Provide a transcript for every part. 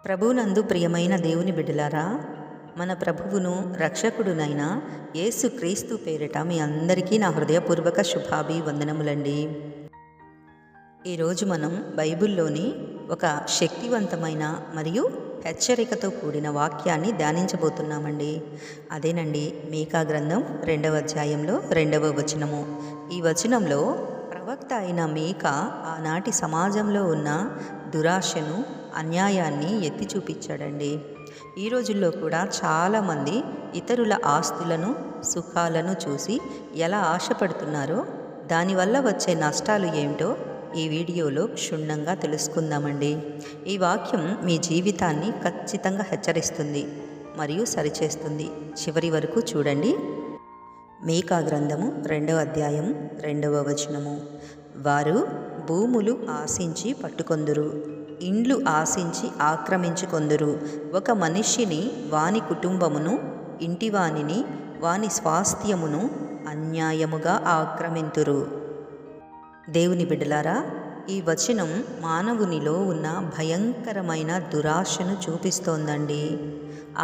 ప్రభువునందు ప్రియమైన దేవుని బిడ్డలారా, మన ప్రభువును రక్షకుడునైన యేసు క్రీస్తు పేరిట మీ అందరికీ నా హృదయపూర్వక శుభాభివందనములండి. ఈరోజు మనం బైబిల్లోని ఒక శక్తివంతమైన మరియు హెచ్చరికతో కూడిన వాక్యాన్ని ధ్యానించబోతున్నామండి. అదేనండి మీకా గ్రంథం 2వ అధ్యాయంలో 2వ వచనము. ఈ వచనంలో ప్రవక్త అయిన మీకా ఆనాటి సమాజంలో ఉన్న దురాశను, అన్యాయాన్ని ఎత్తి చూపించాడండి. ఈ రోజుల్లో కూడా చాలామంది ఇతరుల ఆస్తులను, సుఖాలను చూసి ఎలా ఆశపడుతున్నారో, దానివల్ల వచ్చే నష్టాలు ఏమిటో ఈ వీడియోలో క్షుణ్ణంగా తెలుసుకుందామండి. ఈ వాక్యం మీ జీవితాన్ని ఖచ్చితంగా హెచ్చరిస్తుంది మరియు సరిచేస్తుంది. చివరి వరకు చూడండి. మీకా గ్రంథము 2వ అధ్యాయం 2వ వచనము. వారు భూములు ఆశించి పట్టుకొందురు, ఇండ్లు ఆశించి ఆక్రమించుకొందురు. ఒక మనిషిని, వాని కుటుంబమును, ఇంటివానిని, వాని స్వాస్థ్యమును అన్యాయముగా ఆక్రమింతురు. దేవుని బిడ్డలారా, ఈ వచనం మానవునిలో ఉన్న భయంకరమైన దురాశను చూపిస్తోందండి.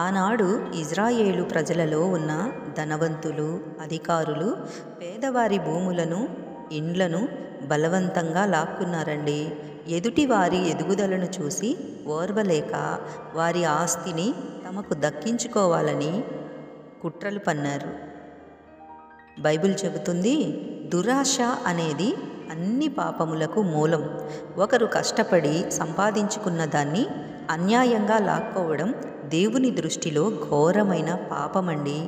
ఆనాడు ఇజ్రాయేలు ప్రజలలో ఉన్న ధనవంతులు, అధికారులు పేదవారి భూములను, ఇండ్లను బలవంతంగా లాక్కున్నారండి. ఎదుటి వారి ఎదుగుదలను చూసి ఓర్వలేక వారి ఆస్తిని తమకు దక్కించుకోవాలని కుట్రలు పన్నారు. బైబిల్ చెబుతుంది, దురాశ అనేది అన్ని పాపములకు మూలం. ఒకరు కష్టపడి సంపాదించుకున్న దాన్ని అన్యాయంగా లాక్కోవడం దేవుని దృష్టిలో ఘోరమైన పాపమండి.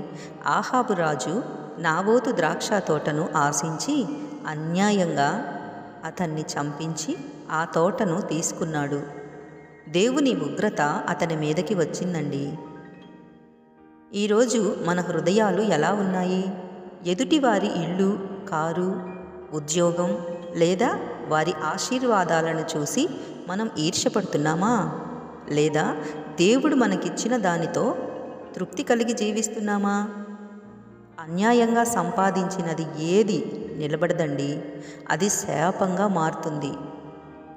ఆహాబు రాజు నాబోతు ద్రాక్ష తోటను ఆశించి అన్యాయంగా అతన్ని చంపించి ఆ తోటను తీసుకున్నాడు. దేవుని ఉగ్రత అతని మీదకి వచ్చిందండి. ఈరోజు మన హృదయాలు ఎలా ఉన్నాయి? ఎదుటివారి ఇల్లు, కారు, ఉద్యోగం లేదా వారి ఆశీర్వాదాలను చూసి మనం ఈర్ష్యపడుతున్నామా? లేదా దేవుడు మనకిచ్చిన దానితో తృప్తి కలిగి జీవిస్తున్నామా? అన్యాయంగా సంపాదించినది ఏది నిలబడదండి, అది శాపంగా మారుతుంది.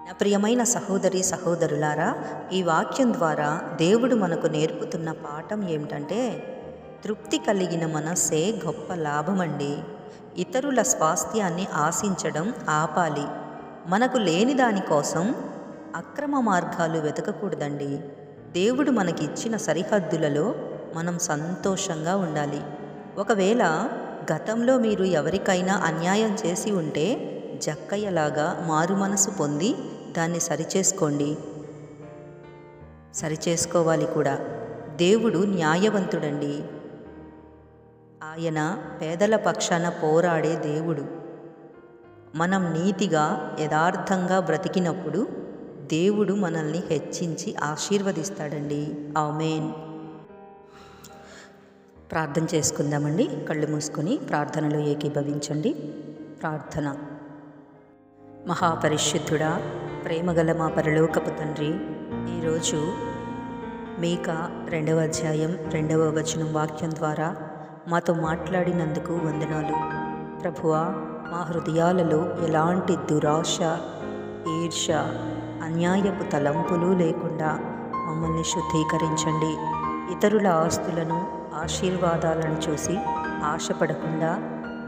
నా ప్రియమైన సహోదరి సహోదరులారా, ఈ వాక్యం ద్వారా దేవుడు మనకు నేర్పుతున్న పాఠం ఏమిటంటే, తృప్తి కలిగిన మనస్సే గొప్ప లాభమండి. ఇతరుల స్వాస్థ్యాన్ని ఆశించడం ఆపాలి. మనకు లేని దానికోసం అక్రమ మార్గాలు వెతకకూడదండి. దేవుడు మనకిచ్చిన సరిహద్దులలో మనం సంతోషంగా ఉండాలి. ఒకవేళ గతంలో మీరు ఎవరికైనా అన్యాయం చేసి ఉంటే జక్కయ్యలాగా మారు మనసు పొంది దాన్ని సరిచేసుకోవాలి కూడా. దేవుడు న్యాయవంతుడండి. ఆయన పేదల పక్షాన పోరాడే దేవుడు. మనం నీతిగా, యథార్థంగా బ్రతికినప్పుడు దేవుడు మనల్ని హెచ్చించి ఆశీర్వదిస్తాడండి. ఆమేన్. ప్రార్థన చేసుకుందామండి. కళ్ళు మూసుకొని ప్రార్థనలో ఏకీభవించండి. ప్రార్థన. మహాపరిశుద్ధుడా, ప్రేమగల మా పరలోకపు తండ్రి, ఈరోజు మీకా 2వ అధ్యాయం 2వ వచనం వాక్యం ద్వారా మాతో మాట్లాడినందుకు వందనాలు. ప్రభువా, మా హృదయాలలో ఎలాంటి దురాశ, ఈర్ష్య, అన్యాయపు తలంపులు లేకుండా మమ్మల్ని శుద్ధీకరించండి. ఇతరుల ఆస్తులను, ఆశీర్వాదాలను చూసి ఆశపడకుండా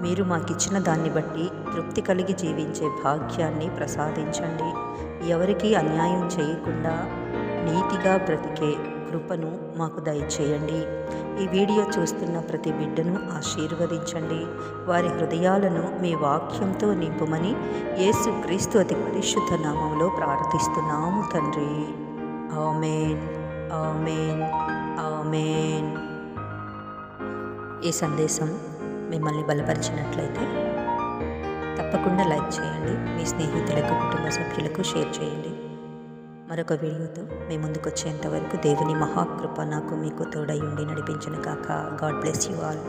మీరు మాకిచ్చిన దాన్ని బట్టి తృప్తి కలిగి జీవించే భాగ్యాన్ని ప్రసాదించండి. ఎవరికీ అన్యాయం చేయకుండా నీతిగా బ్రతికే కృపను మాకు దయచేయండి. ఈ వీడియో చూస్తున్న ప్రతి బిడ్డను ఆశీర్వదించండి. వారి హృదయాలను మీ వాక్యంతో నింపుమని యేసు క్రీస్తు అతి పరిశుద్ధ నామంలో ప్రార్థిస్తున్నాము తండ్రి. ఆమేన్, ఆమేన్, ఆమేన్. ఈ సందేశం మిమ్మల్ని బలపరిచినట్లయితే తప్పకుండా లైక్ చేయండి. మీ స్నేహితులకు, కుటుంబ సభ్యులకు షేర్ చేయండి. మరొక వీడియోతో మీ ముందుకు వచ్చేంత వరకు దేవుని మహాకృప నాకు మీకు తోడై ఉండి నడిపించును గాక. God bless you all.